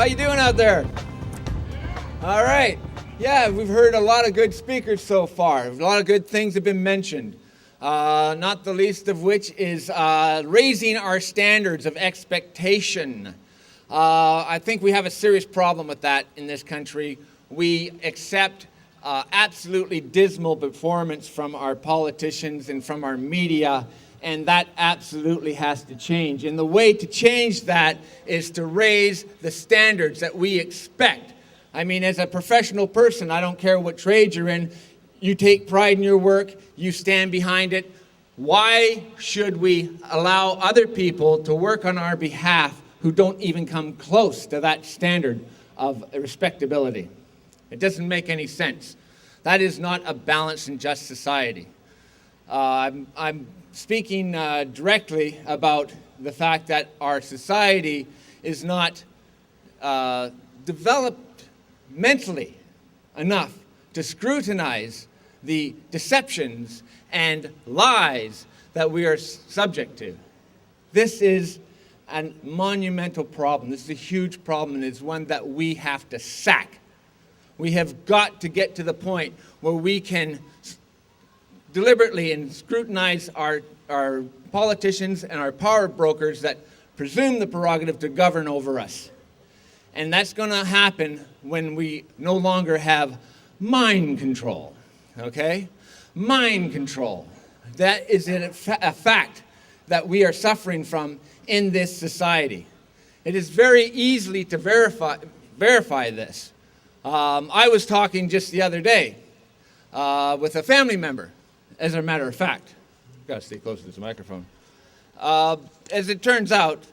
How you doing out there? All right. Yeah, we've heard a lot of good speakers so far. A lot of good things have been mentioned. Not the least of which is raising our standards of expectation. I think we have a serious problem with that in this country. We accept absolutely dismal performance from our politicians and from our media, and that absolutely has to change. And the way to change that is to raise the standards that we expect. I mean, as a professional person, I don't care what trade you're in, you take pride in your work, you stand behind it. Why should we allow other people to work on our behalf who don't even come close to that standard of respectability? It doesn't make any sense. That is not a balanced and just society. I'm speaking directly about the fact that our society is not developed mentally enough to scrutinize the deceptions and lies that we are subject to. This is a monumental problem. This is a huge problem, and it's one that we have to sack. We have got to get to the point where we can deliberately and scrutinize our politicians and our power brokers that presume the prerogative to govern over us. And that's going to happen when we no longer have mind control, okay? Mind control. That is a fact that we are suffering from in this society. It is very easy to verify this. I was talking just the other day with a family member, as a matter of fact. I've got to stay close to this microphone. As it turns out,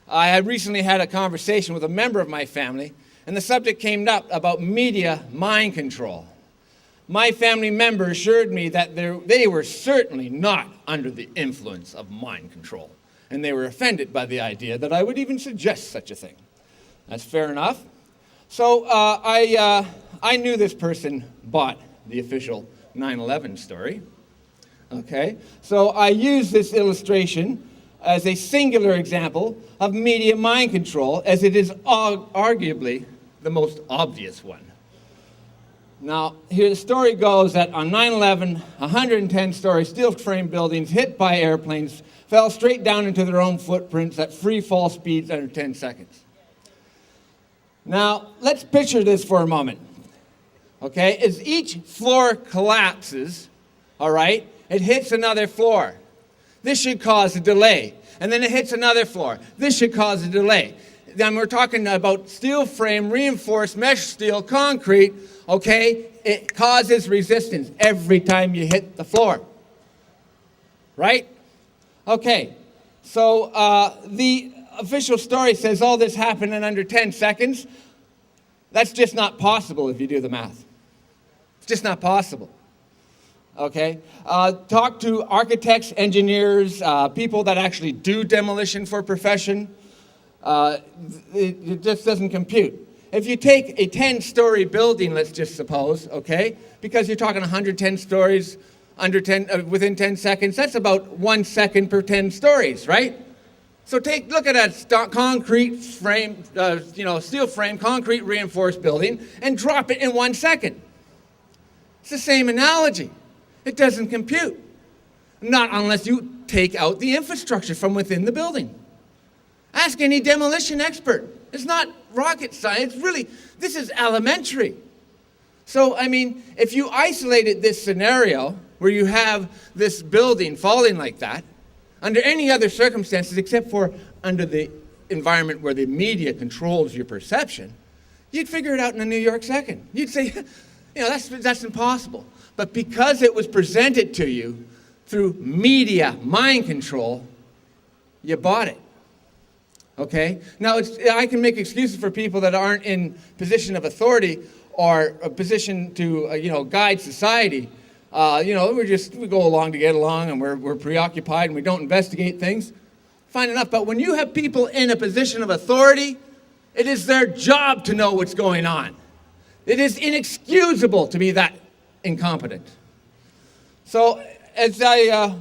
I had recently had a conversation with a member of my family, and the subject came up about media mind control. My family member assured me that they were certainly not under the influence of mind control, and they were offended by the idea that I would even suggest such a thing. That's fair enough. So I knew this person bought the official 9/11 story. Okay, so I use this illustration as a singular example of media mind control, as it is arguably the most obvious one. Now, here the story goes that on 9/11, 110-story steel frame buildings hit by airplanes fell straight down into their own footprints at free fall speeds under 10 seconds. Now, let's picture this for a moment. Okay, as each floor collapses, all right, it hits another floor. This should cause a delay. And then it hits another floor. This should cause a delay. Then we're talking about steel frame, reinforced mesh steel, concrete, okay? It causes resistance every time you hit the floor. Right? Okay, so the official story says all this happened in under 10 seconds. That's just not possible if you do the math. It's just not possible. Okay? Talk to architects, engineers, people that actually do demolition for profession. It just doesn't compute. If you take a 10-story building, let's just suppose, okay, because you're talking 110 stories within 10 seconds, that's about 1 second per 10 stories, right? So look at a concrete frame, steel frame, concrete reinforced building, and drop it in 1 second. It's the same analogy. It doesn't compute. Not unless you take out the infrastructure from within the building. Ask any demolition expert. It's not rocket science. Really, this is elementary. So, I mean, if you isolated this scenario where you have this building falling like that, under any other circumstances except for under the environment where the media controls your perception, you'd figure it out in a New York second. You'd say, that's impossible. But because it was presented to you through media mind control, you bought it. Okay? Now, I can make excuses for people that aren't in position of authority or a position to, guide society. We go along to get along, and we're preoccupied, and we don't investigate things. Fine enough. But when you have people in a position of authority, it is their job to know what's going on. It is inexcusable to be that incompetent. So as I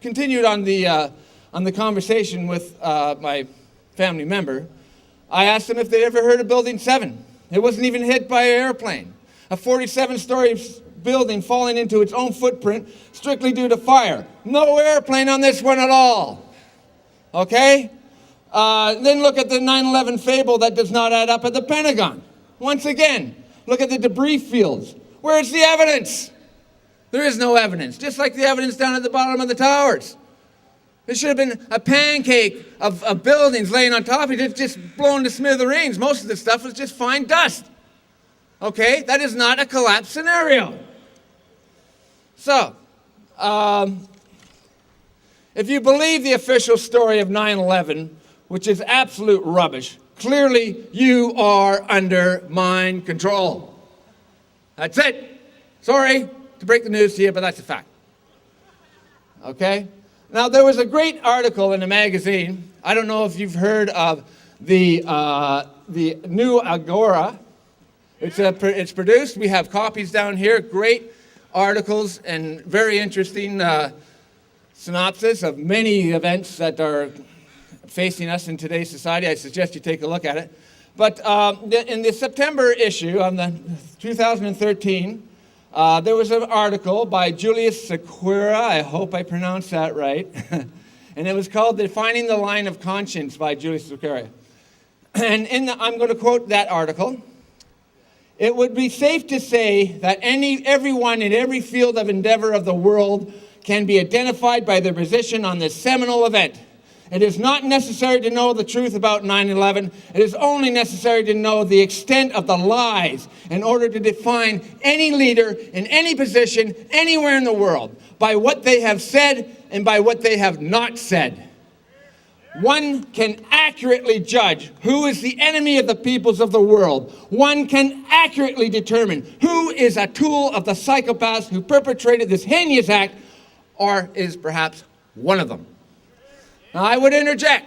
continued on the conversation with my family member, I asked them if they'd ever heard of Building 7. It wasn't even hit by an airplane. A 47-story building falling into its own footprint strictly due to fire. No airplane on this one at all. Okay? Then look at the 9/11 fable that does not add up at the Pentagon. Once again, look at the debris fields. Where's the evidence? There is no evidence, just like the evidence down at the bottom of the towers. There should have been a pancake of buildings laying on top of it, just blown to smithereens. Most of the stuff was just fine dust. Okay? That is not a collapse scenario. So, if you believe the official story of 9/11, which is absolute rubbish, clearly you are under mind control. That's it. Sorry to break the news to you, but that's a fact. Okay? Now, there was a great article in a magazine. I don't know if you've heard of the New Agora. It's produced. We have copies down here. Great articles and very interesting synopsis of many events that are facing us in today's society. I suggest you take a look at it. But in the September issue on the 2013, there was an article by Julius Sequeira. I hope I pronounced that right. And it was called Defining the Line of Conscience by Julius Sequeira. And I'm going to quote that article. It would be safe to say that everyone in every field of endeavor of the world can be identified by their position on this seminal event. It is not necessary to know the truth about 9/11. It is only necessary to know the extent of the lies in order to define any leader in any position anywhere in the world by what they have said and by what they have not said. One can accurately judge who is the enemy of the peoples of the world. One can accurately determine who is a tool of the psychopaths who perpetrated this heinous act or is perhaps one of them. Now, I would interject.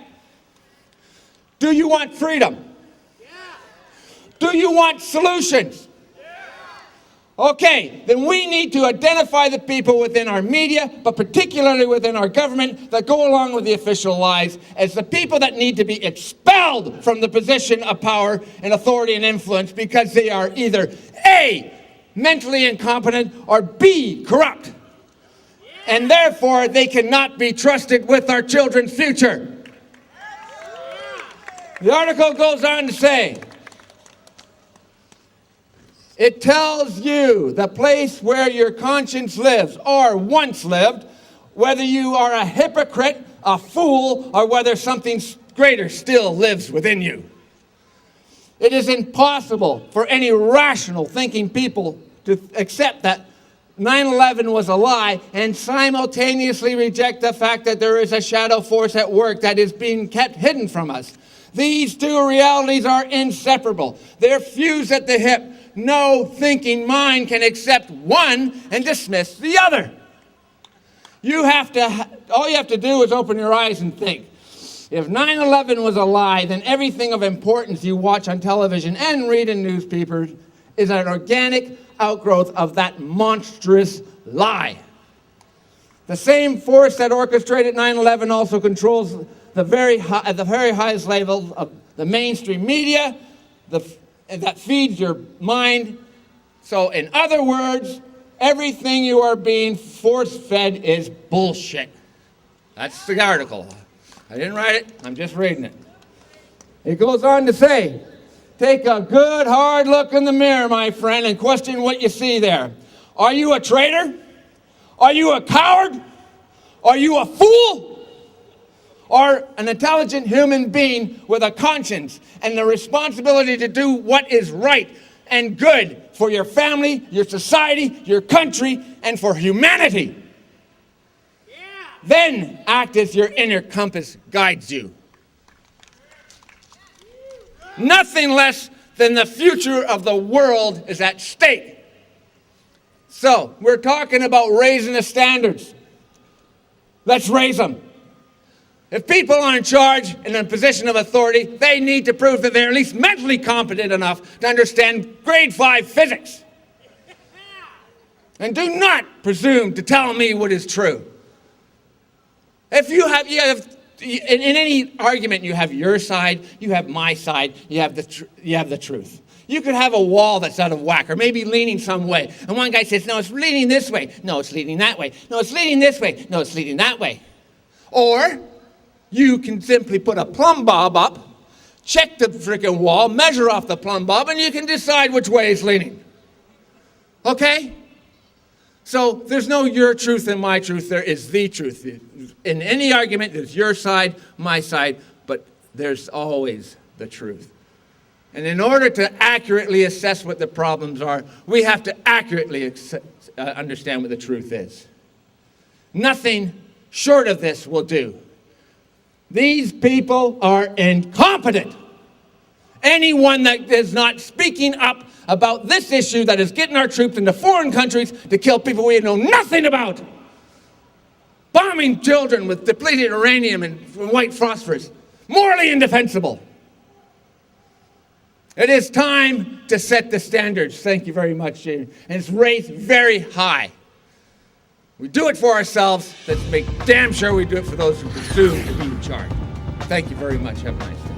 Do you want freedom? Yeah. Do you want solutions? Yeah. Okay, then we need to identify the people within our media, but particularly within our government, that go along with the official lies as the people that need to be expelled from the position of power and authority and influence because they are either A, mentally incompetent, or B, corrupt. And therefore, they cannot be trusted with our children's future. The article goes on to say, it tells you the place where your conscience lives, or once lived, whether you are a hypocrite, a fool, or whether something greater still lives within you. It is impossible for any rational thinking people to accept that 9/11 was a lie and simultaneously reject the fact that there is a shadow force at work that is being kept hidden from us. These two realities are inseparable. They're fused at the hip. No thinking mind can accept one and dismiss the other. All you have to do is open your eyes and think. If 9/11 was a lie, then everything of importance you watch on television and read in newspapers is an organic outgrowth of that monstrous lie. The same force that orchestrated 9/11 also controls at the very highest level of the mainstream media that feeds your mind. So in other words, everything you are being force-fed is bullshit. That's the article. I didn't write it, I'm just reading it. It goes on to say, take a good hard look in the mirror, my friend, and question what you see there. Are you a traitor? Are you a coward? Are you a fool? Or an intelligent human being with a conscience and the responsibility to do what is right and good for your family, your society, your country, and for humanity? Yeah. Then act as your inner compass guides you. Nothing less than the future of the world is at stake. So, we're talking about raising the standards. Let's raise them. If people are in charge and in a position of authority, they need to prove that they're at least mentally competent enough to understand grade 5 physics. And do not presume to tell me what is true. If you have in any argument, you have your side, you have my side, you have the truth. You could have a wall that's out of whack, or maybe leaning some way. And one guy says, no, it's leaning this way. No, it's leaning that way. No, it's leaning this way. No, it's leaning that way. Or you can simply put a plumb bob up, check the freaking wall, measure off the plumb bob, and you can decide which way it's leaning. Okay? So there's no your truth and my truth. There is the truth. In any argument, there's your side, my side, but there's always the truth. And in order to accurately assess what the problems are, we have to accurately understand what the truth is. Nothing short of this will do. These people are incompetent. Anyone that is not speaking up about this issue that is getting our troops into foreign countries to kill people we know nothing about, bombing children with depleted uranium and white phosphorus, morally indefensible. It is time to set the standards. Thank you very much, Jamie. And it's raised very high. We do it for ourselves. Let's make damn sure we do it for those who presume to be in charge. Thank you very much. Have a nice day.